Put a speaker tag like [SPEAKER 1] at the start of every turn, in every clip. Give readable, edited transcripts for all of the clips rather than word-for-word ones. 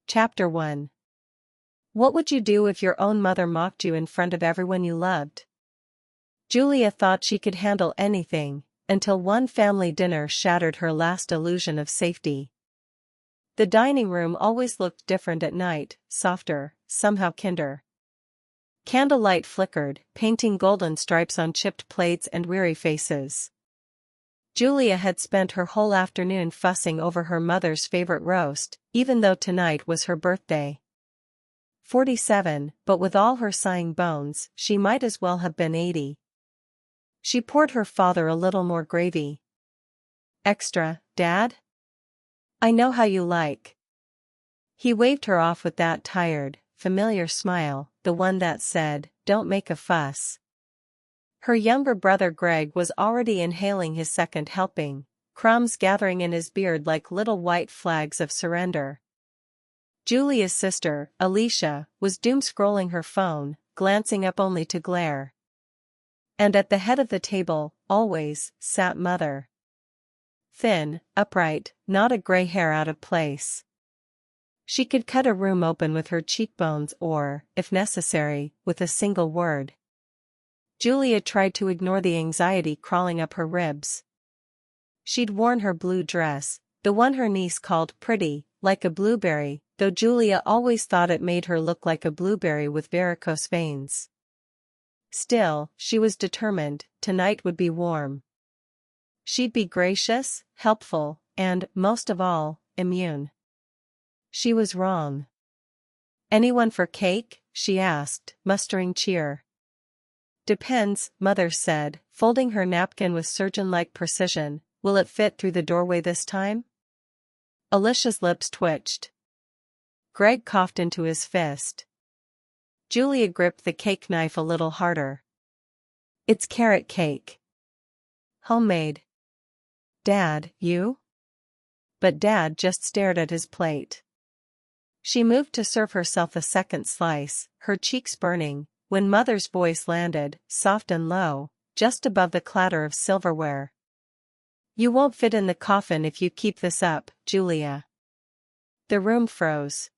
[SPEAKER 1] Chapter 1. What would you do if your own mother mocked you in front of everyone you loved? Julia thought she could handle anything, until one family dinner shattered her last illusion of safety. The dining room always looked different at night, softer, somehow kinder. Candlelight flickered, painting golden stripes on chipped plates and weary faces. Julia had spent her whole afternoon fussing over her mother's favorite roast, even though tonight was her birthday. 47, but with all her sighing bones, she might as well have been 80. She poured her father a little more gravy. Extra, Dad? I know how you like. He waved her off with that tired, familiar smile, the one that said, "Don't make a fuss." Her younger brother Greg was already inhaling his second helping, crumbs gathering in his beard like little white flags of surrender. Julia's sister, Alicia, was doom-scrolling her phone, glancing up only to glare. And at the head of the table, always, sat Mother. Thin, upright, not a gray hair out of place. She could cut a room open with her cheekbones or, if necessary, with a single word. Julia tried to ignore the anxiety crawling up her ribs. She'd worn her blue dress, the one her niece called pretty, like a blueberry, though Julia always thought it made her look like a blueberry with varicose veins. Still, she was determined, tonight would be warm. She'd be gracious, helpful, and, most of all, immune. She was wrong. "Anyone for cake?" she asked, mustering cheer. "Depends," Mother said, folding her napkin with surgeon-like precision. "Will it fit through the doorway this time?" Alicia's lips twitched. Greg coughed into his fist. Julia gripped the cake knife a little harder. "It's carrot cake. Homemade." "Dad, you?" But Dad just stared at his plate. She moved to serve herself a second slice, her cheeks burning, when Mother's voice landed, soft and low, just above the clatter of silverware. "You won't fit in the coffin if you keep this up, Julia." The room froze.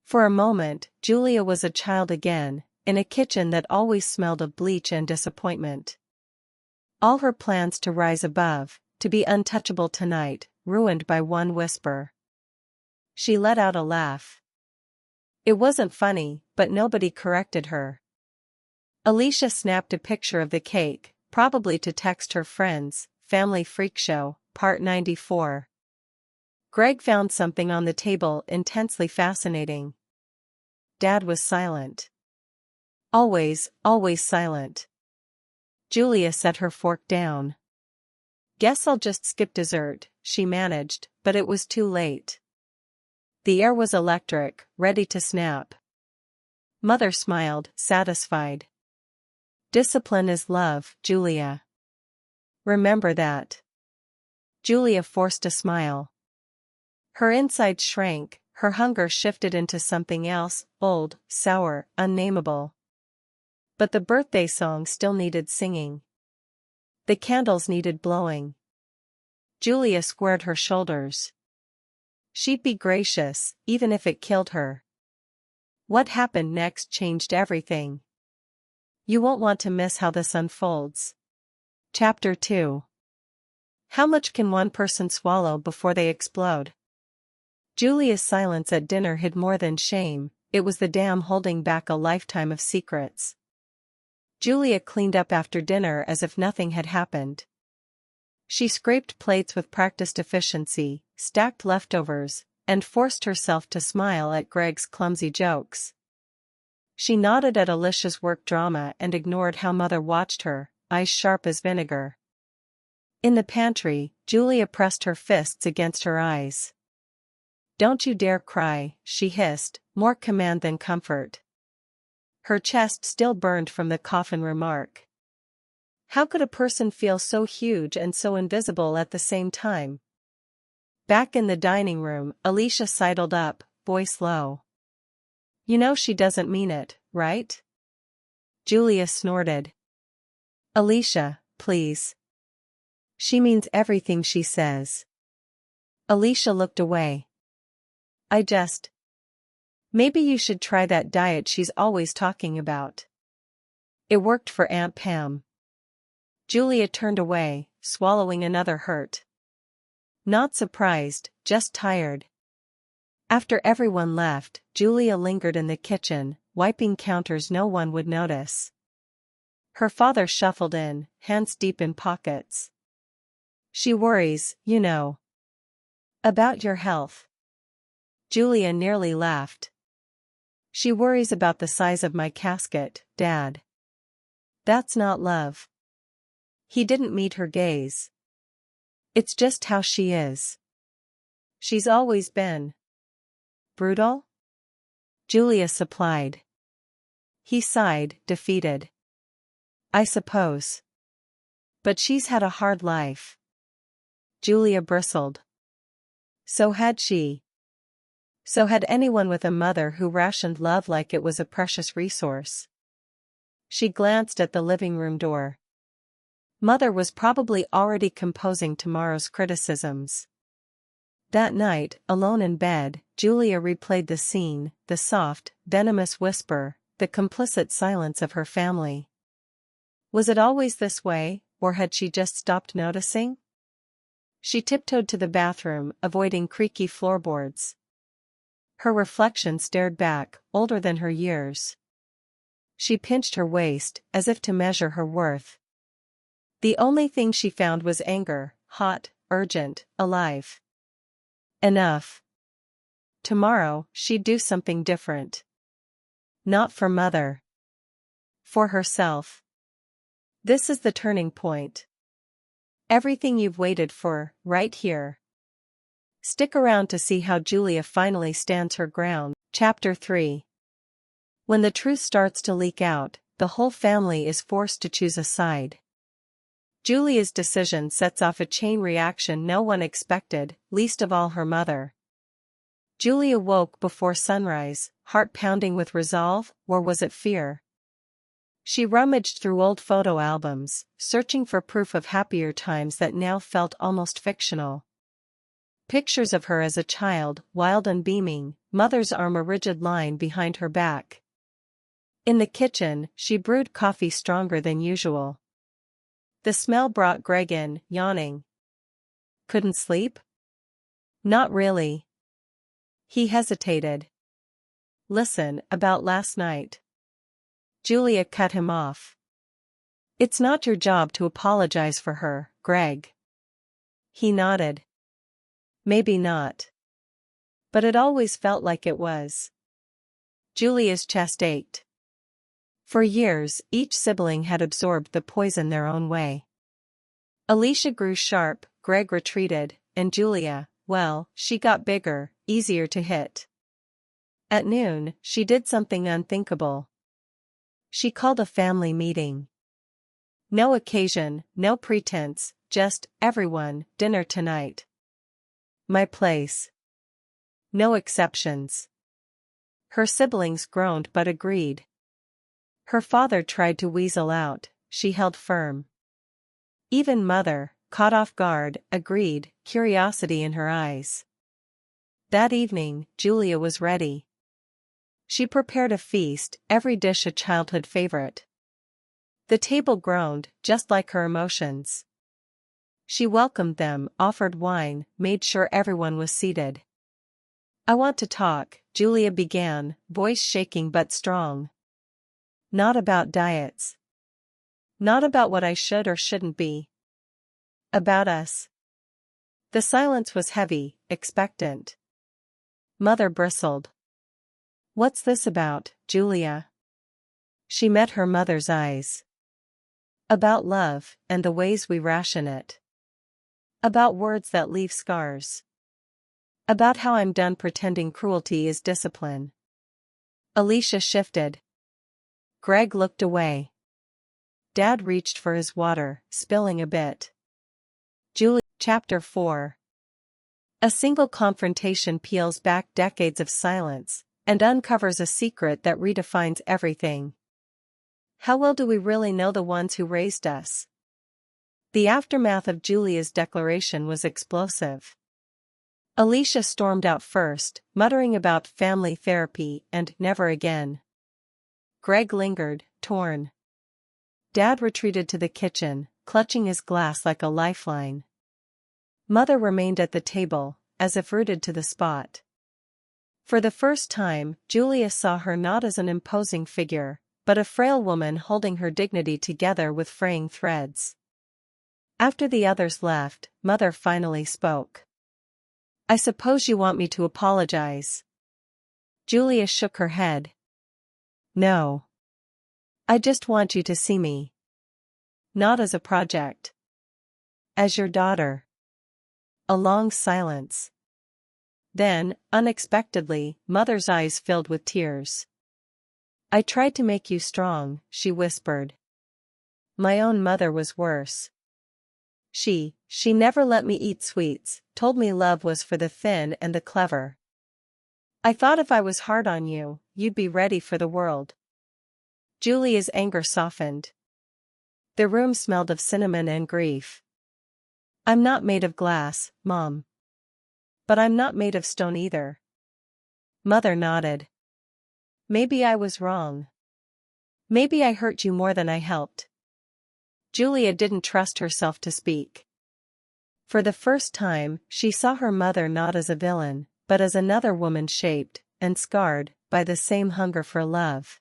[SPEAKER 1] For a moment, Julia was a child again, in a kitchen that always smelled of bleach and disappointment. All her plans to rise above, to be untouchable tonight, ruined by one whisper. She let out a laugh. It wasn't funny, but nobody corrected her. Alicia snapped a picture of the cake, probably to text her friends. Family Freak Show, Part 94. Greg found something on the table intensely fascinating. Dad was silent. Always, always silent. Julia set her fork down. "Guess I'll just skip dessert," she managed, but it was too late. The air was electric, ready to snap. Mother smiled, satisfied. "Discipline is love, Julia. Remember that." Julia forced a smile. Her insides shrank, her hunger shifted into something else, old, sour, unnameable. But the birthday song still needed singing. The candles needed blowing. Julia squared her shoulders. She'd be gracious, even if it killed her. What happened next changed everything. You won't want to miss how this unfolds. Chapter 2. How much can one person swallow before they explode? Julia's silence at dinner hid more than shame, it was the dam holding back a lifetime of secrets. Julia cleaned up after dinner as if nothing had happened. She scraped plates with practiced efficiency, stacked leftovers, and forced herself to smile at Greg's clumsy jokes. She nodded at Alicia's work drama and ignored how Mother watched her, eyes sharp as vinegar. In the pantry, Julia pressed her fists against her eyes. "Don't you dare cry," she hissed, more command than comfort. Her chest still burned from the coffin remark. How could a person feel so huge and so invisible at the same time? Back in the dining room, Alicia sidled up, voice low. "You know she doesn't mean it, right?" Julia snorted. "Alicia, please. She means everything she says." Alicia looked away. I just Maybe you should try that diet she's always talking about. It worked for Aunt Pam. Julia turned away, swallowing another hurt. Not surprised, just tired. After everyone left, Julia lingered in the kitchen, wiping counters no one would notice. Her father shuffled in, hands deep in pockets. She worries, you know. About your health. Julia nearly laughed. She worries about the size of my casket, Dad. That's not love. He didn't meet her gaze. It's just how she is. She's always been. Brutal? Julia supplied. He sighed, defeated. I suppose. But she's had a hard life. Julia bristled. So had she. So had anyone with a mother who rationed love like it was a precious resource. She glanced at the living room door. Mother was probably already composing tomorrow's criticisms. That night, alone in bed, Julia replayed the scene, the soft, venomous whisper, the complicit silence of her family. Was it always this way, or had she just stopped noticing? She tiptoed to the bathroom, avoiding creaky floorboards. Her reflection stared back, older than her years. She pinched her waist, as if to measure her worth. The only thing she found was anger, hot, urgent, alive. Enough. Tomorrow, she'd do something different. Not for Mother. For herself. This is the turning point. Everything you've waited for, right here. Stick around to see how Julia finally stands her ground. Chapter 3. When the truth starts to leak out, the whole family is forced to choose a side. Julia's decision sets off a chain reaction no one expected, least of all her mother. Julia woke before sunrise, heart pounding with resolve, or was it fear? She rummaged through old photo albums, searching for proof of happier times that now felt almost fictional. Pictures of her as a child, wild and beaming, Mother's arm a rigid line behind her back. In the kitchen, she brewed coffee stronger than usual. The smell brought Greg in, yawning. Couldn't sleep? Not really. He hesitated. Listen, about last night. Julia cut him off. It's not your job to apologize for her, Greg. He nodded. Maybe not. But it always felt like it was. Julia's chest ached. For years, each sibling had absorbed the poison their own way. Alicia grew sharp, Greg retreated, and Julia, well, she got bigger, easier to hit. At noon, she did something unthinkable. She called a family meeting. No occasion, no pretense, just, everyone, dinner tonight. My place. No exceptions. Her siblings groaned but agreed. Her father tried to weasel out, she held firm. Even Mother, caught off guard, agreed, curiosity in her eyes. That evening, Julia was ready. She prepared a feast, every dish a childhood favorite. The table groaned, just like her emotions. She welcomed them, offered wine, made sure everyone was seated. I want to talk, Julia began, voice shaking but strong. Not about diets. Not about what I should or shouldn't be. About us. The silence was heavy, expectant. Mother bristled. What's this about, Julia? She met her mother's eyes. About love, and the ways we ration it. About words that leave scars. About how I'm done pretending cruelty is discipline. Alicia shifted. Greg looked away. Dad reached for his water, spilling a bit. Julia. Chapter 4. A single confrontation peels back decades of silence, and uncovers a secret that redefines everything. How well do we really know the ones who raised us? The aftermath of Julia's declaration was explosive. Alicia stormed out first, muttering about family therapy and never again. Greg lingered, torn. Dad retreated to the kitchen, clutching his glass like a lifeline. Mother remained at the table, as if rooted to the spot. For the first time, Julia saw her not as an imposing figure, but a frail woman holding her dignity together with fraying threads. After the others left, Mother finally spoke. "I suppose you want me to apologize." Julia shook her head. "No. I just want you to see me. Not as a project. As your daughter." A long silence. Then, unexpectedly, Mother's eyes filled with tears. "I tried to make you strong," she whispered. "My own mother was worse. She never let me eat sweets, told me love was for the thin and the clever. I thought if I was hard on you, you'd be ready for the world." Julia's anger softened. The room smelled of cinnamon and grief. "I'm not made of glass, Mom. But I'm not made of stone either." Mother nodded. "Maybe I was wrong. Maybe I hurt you more than I helped." Julia didn't trust herself to speak. For the first time, she saw her mother not as a villain, but as another woman shaped and scarred by the same hunger for love.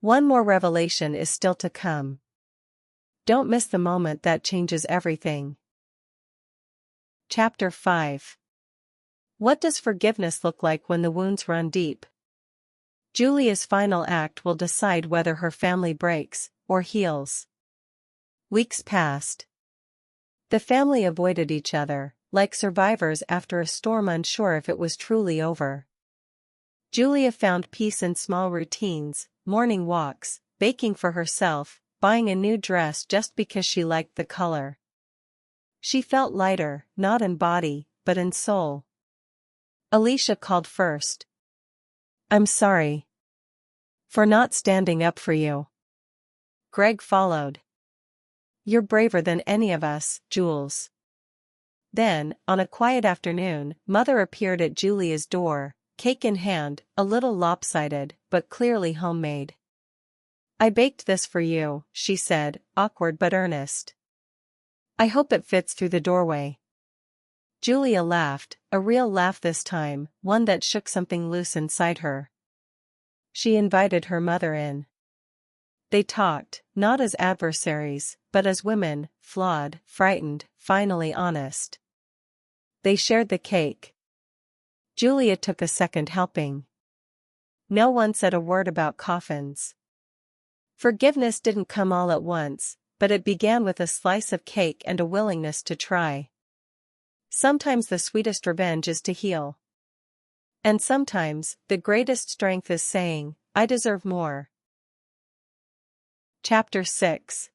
[SPEAKER 1] One more revelation is still to come. Don't miss the moment that changes everything. Chapter 5. What does forgiveness look like when the wounds run deep? Julia's final act will decide whether her family breaks or heals. Weeks passed. The family avoided each other, like survivors after a storm unsure if it was truly over. Julia found peace in small routines, morning walks, baking for herself, buying a new dress just because she liked the color. She felt lighter, not in body, but in soul. Alicia called first. "I'm sorry for not standing up for you." Greg followed. "You're braver than any of us, Jules." Then, on a quiet afternoon, Mother appeared at Julia's door, cake in hand, a little lopsided, but clearly homemade. "I baked this for you," she said, awkward but earnest. "I hope it fits through the doorway." Julia laughed, a real laugh this time, one that shook something loose inside her. She invited her mother in. They talked, not as adversaries, but as women, flawed, frightened, finally honest. They shared the cake. Julia took a second helping. No one said a word about coffins. Forgiveness didn't come all at once, but it began with a slice of cake and a willingness to try. Sometimes the sweetest revenge is to heal. And sometimes, the greatest strength is saying, "I deserve more." Chapter 6.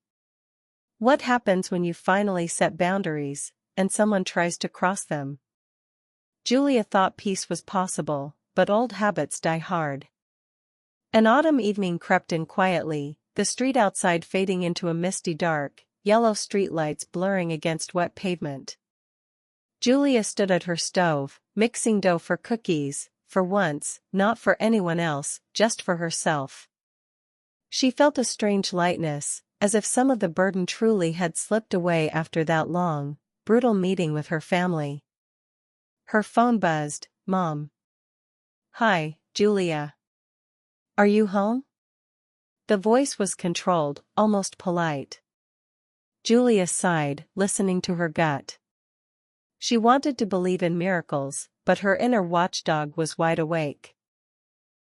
[SPEAKER 1] What happens when you finally set boundaries, and someone tries to cross them? Julia thought peace was possible, but old habits die hard. An autumn evening crept in quietly, the street outside fading into a misty dark, yellow streetlights blurring against wet pavement. Julia stood at her stove, mixing dough for cookies, for once, not for anyone else, just for herself. She felt a strange lightness, as if some of the burden truly had slipped away after that long, brutal meeting with her family. Her phone buzzed. "Mom." "Hi, Julia. Are you home?" The voice was controlled, almost polite. Julia sighed, listening to her gut. She wanted to believe in miracles, but her inner watchdog was wide awake.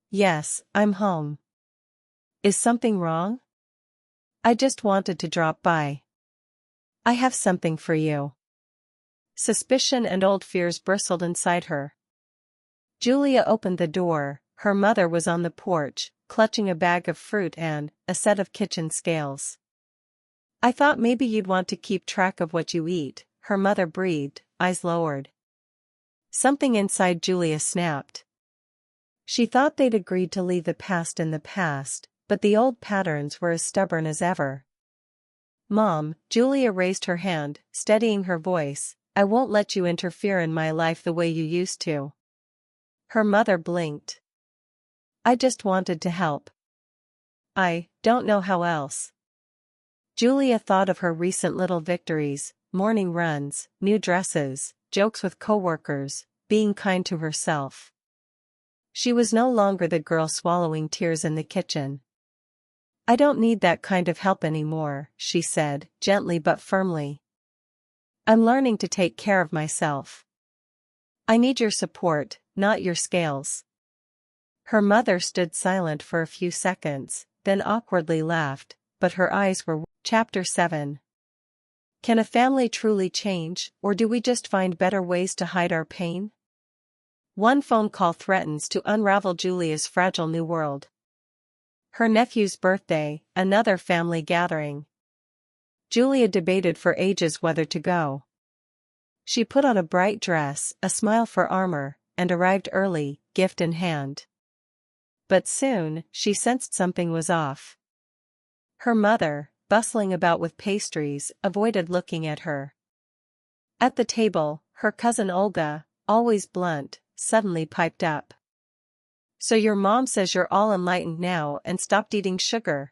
[SPEAKER 1] "Yes, I'm home. Is something wrong?" "I just wanted to drop by. I have something for you." Suspicion and old fears bristled inside her. Julia opened the door. Her mother was on the porch, clutching a bag of fruit and a set of kitchen scales. "I thought maybe you'd want to keep track of what you eat," her mother breathed, eyes lowered. Something inside Julia snapped. She thought they'd agreed to leave the past in the past, but the old patterns were as stubborn as ever. "Mom," Julia raised her hand, steadying her voice, I won't let you interfere in my life the way you used to. Her mother blinked. I just wanted to help. I don't know how else. Julia thought of her recent little victories, morning runs, new dresses, jokes with coworkers, being kind to herself. She was no longer the girl swallowing tears in the kitchen. I don't need that kind of help anymore, she said, gently but firmly. I'm learning to take care of myself. I need your support, not your scales. Her mother stood silent for a few seconds, then awkwardly laughed, but her eyes were. Chapter 7. Can a family truly change, or do we just find better ways to hide our pain? One phone call threatens to unravel Julia's fragile new world. Her nephew's birthday, another family gathering. Julia debated for ages whether to go. She put on a bright dress, a smile for armor, and arrived early, gift in hand. But soon, she sensed something was off. Her mother, bustling about with pastries, avoided looking at her. At the table, her cousin Olga, always blunt, suddenly piped up. So your mom says you're all enlightened now and stopped eating sugar.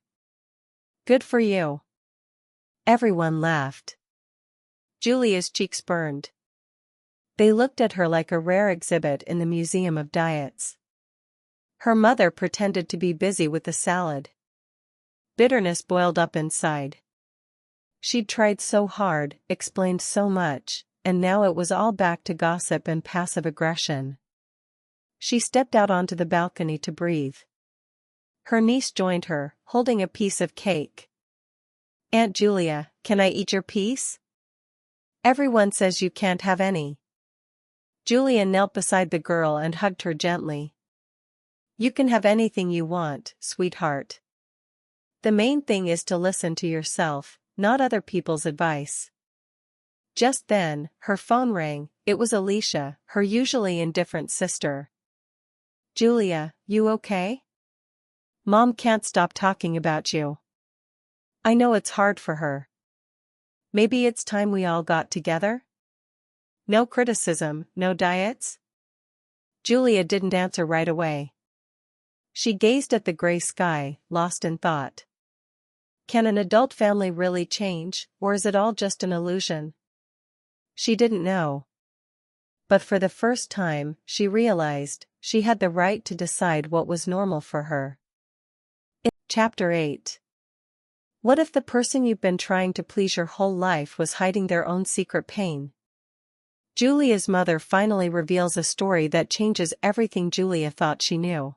[SPEAKER 1] Good for you. Everyone laughed. Julia's cheeks burned. They looked at her like a rare exhibit in the Museum of Diets. Her mother pretended to be busy with the salad. Bitterness boiled up inside. She'd tried so hard, explained so much, and now it was all back to gossip and passive aggression. She stepped out onto the balcony to breathe. Her niece joined her, holding a piece of cake. Aunt Julia, can I eat your piece? Everyone says you can't have any. Julia knelt beside the girl and hugged her gently. You can have anything you want, sweetheart. The main thing is to listen to yourself, not other people's advice. Just then, her phone rang. It was Alicia, her usually indifferent sister. Julia, you okay? Mom can't stop talking about you. I know it's hard for her. Maybe it's time we all got together? No criticism, no diets? Julia didn't answer right away. She gazed at the gray sky, lost in thought. Can an adult family really change, or is it all just an illusion? She didn't know. But for the first time, she realized she had the right to decide what was normal for her. Chapter 8. What if the person you've been trying to please your whole life was hiding their own secret pain? Julia's mother finally reveals a story that changes everything Julia thought she knew.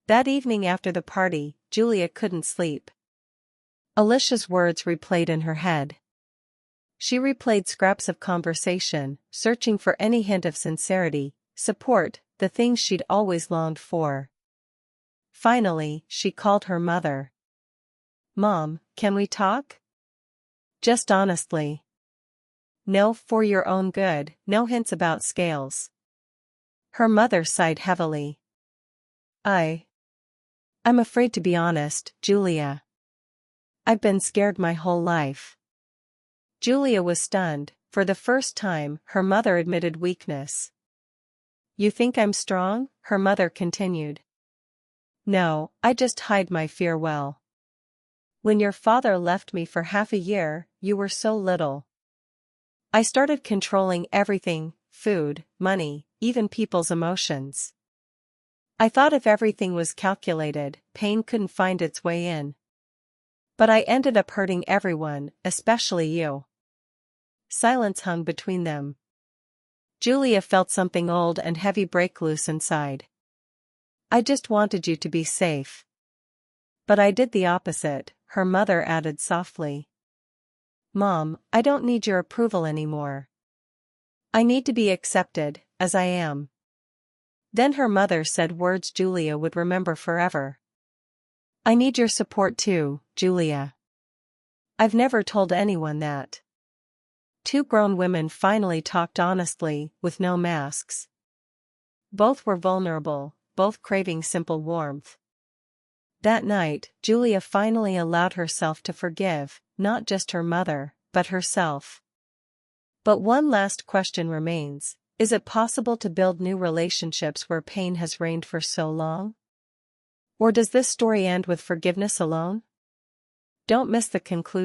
[SPEAKER 1] That evening after the party, Julia couldn't sleep. Alicia's words replayed in her head. She replayed scraps of conversation, searching for any hint of sincerity, support, the things she'd always longed for. Finally, she called her mother. Mom, can we talk? Just honestly. No, for your own good, no hints about scales. Her mother sighed heavily. I'm afraid to be honest, Julia. I've been scared my whole life. Julia was stunned. For the first time, her mother admitted weakness. You think I'm strong? Her mother continued. No, I just hide my fear well. When your father left me for half a year, you were so little. I started controlling everything, food, money, even people's emotions. I thought if everything was calculated, pain couldn't find its way in. But I ended up hurting everyone, especially you. Silence hung between them. Julia felt something old and heavy break loose inside. I just wanted you to be safe. But I did the opposite, her mother added softly. Mom, I don't need your approval anymore. I need to be accepted, as I am. Then her mother said words Julia would remember forever. I need your support too, Julia. I've never told anyone that. Two grown women finally talked honestly, with no masks. Both were vulnerable, both craving simple warmth. That night, Julia finally allowed herself to forgive, not just her mother, but herself. But one last question remains: is it possible to build new relationships where pain has reigned for so long? Or does this story end with forgiveness alone? Don't miss the conclusion.